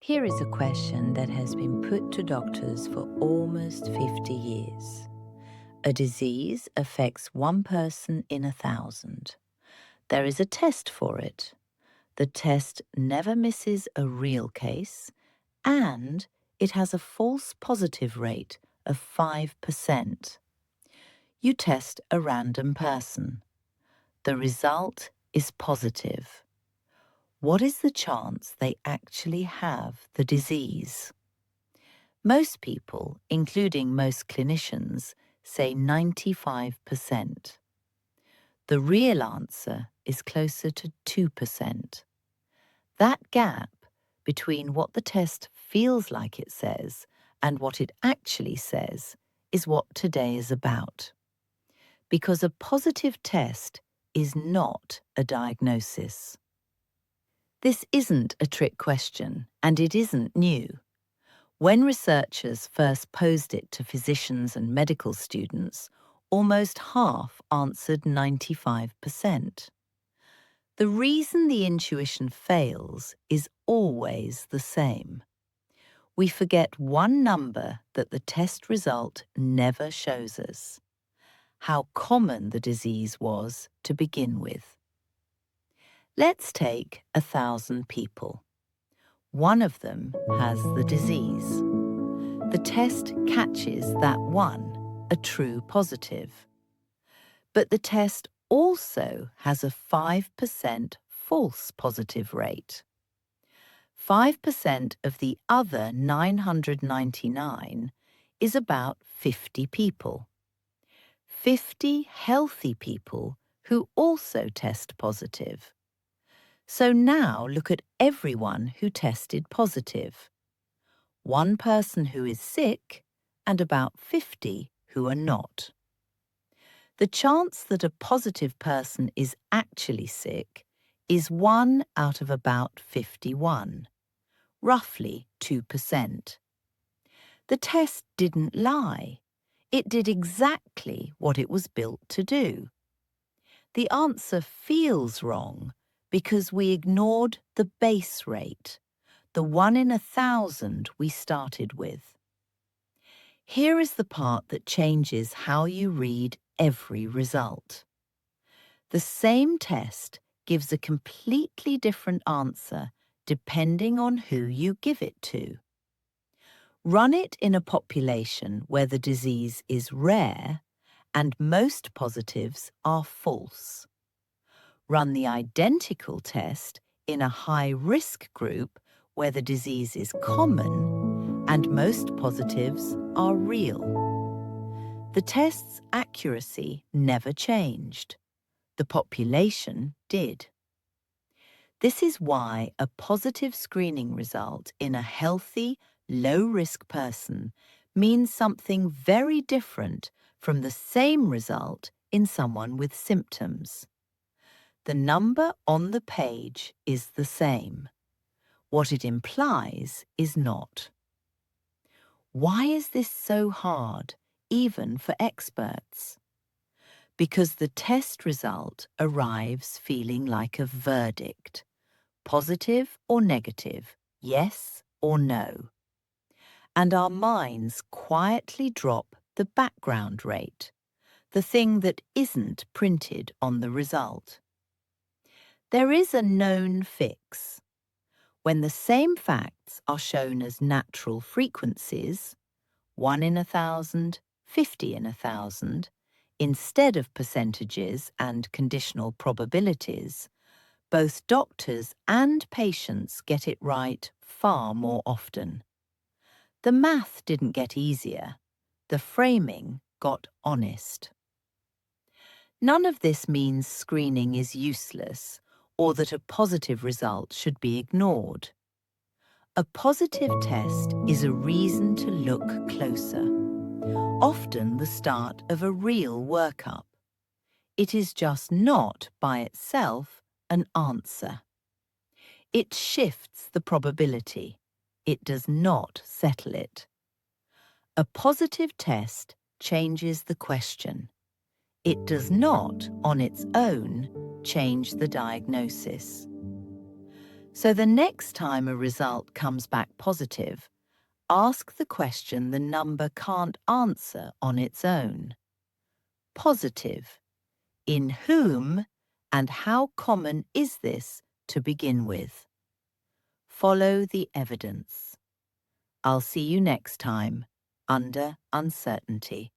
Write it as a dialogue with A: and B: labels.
A: Here is a question that has been put to doctors for almost 50 years. A disease affects one person in 1,000. There is a test for it. The test never misses a real case, and it has a false positive rate of 5%. You test a random person. The result is positive. What is the chance they actually have the disease? Most people, including most clinicians, say 95%. The real answer is closer to 2%. That gap between what the test feels like it says and what it actually says is what today is about. Because a positive test is not a diagnosis. This isn't a trick question, and it isn't new. When researchers first posed it to physicians and medical students, almost half answered 95%. The reason the intuition fails is always the same. We forget one number that the test result never shows us: how common the disease was to begin with. Let's take 1,000 people. One of them has the disease. The test catches that one, a true positive. But the test also has a 5% false positive rate. 5% of the other 999 is about 50 people. 50 healthy people who also test positive. So now look at everyone who tested positive. One person who is sick and about 50 who are not. The chance that a positive person is actually sick is 1 out of about 51, roughly 2%. The test didn't lie. It did exactly what it was built to do. The answer feels wrong because we ignored the base rate, the 1 in 1,000 we started with. Here is the part that changes how you read every result. The same test gives a completely different answer depending on who you give it to. Run it in a population where the disease is rare and most positives are false. Run the identical test in a high-risk group where the disease is common and most positives are real. The test's accuracy never changed. The population did. This is why a positive screening result in a healthy, low-risk person means something very different from the same result in someone with symptoms. The number on the page is the same. What it implies is not. Why is this so hard, even for experts? Because the test result arrives feeling like a verdict. Positive or negative, yes or no. And our minds quietly drop the background rate, the thing that isn't printed on the result. There is a known fix. When the same facts are shown as natural frequencies, 1 in 1,000, 50 in 1,000, instead of percentages and conditional probabilities, both doctors and patients get it right far more often. The math didn't get easier. The framing got honest. None of this means screening is useless or that a positive result should be ignored. A positive test is a reason to look closer, often the start of a real workup. It is just not, by itself, an answer. It shifts the probability. It does not settle it. A positive test changes the question. It does not, on its own, change the diagnosis. So the next time a result comes back positive, ask the question the number can't answer on its own. Positive. In whom and how common is this to begin with? Follow the evidence. I'll see you next time, under uncertainty.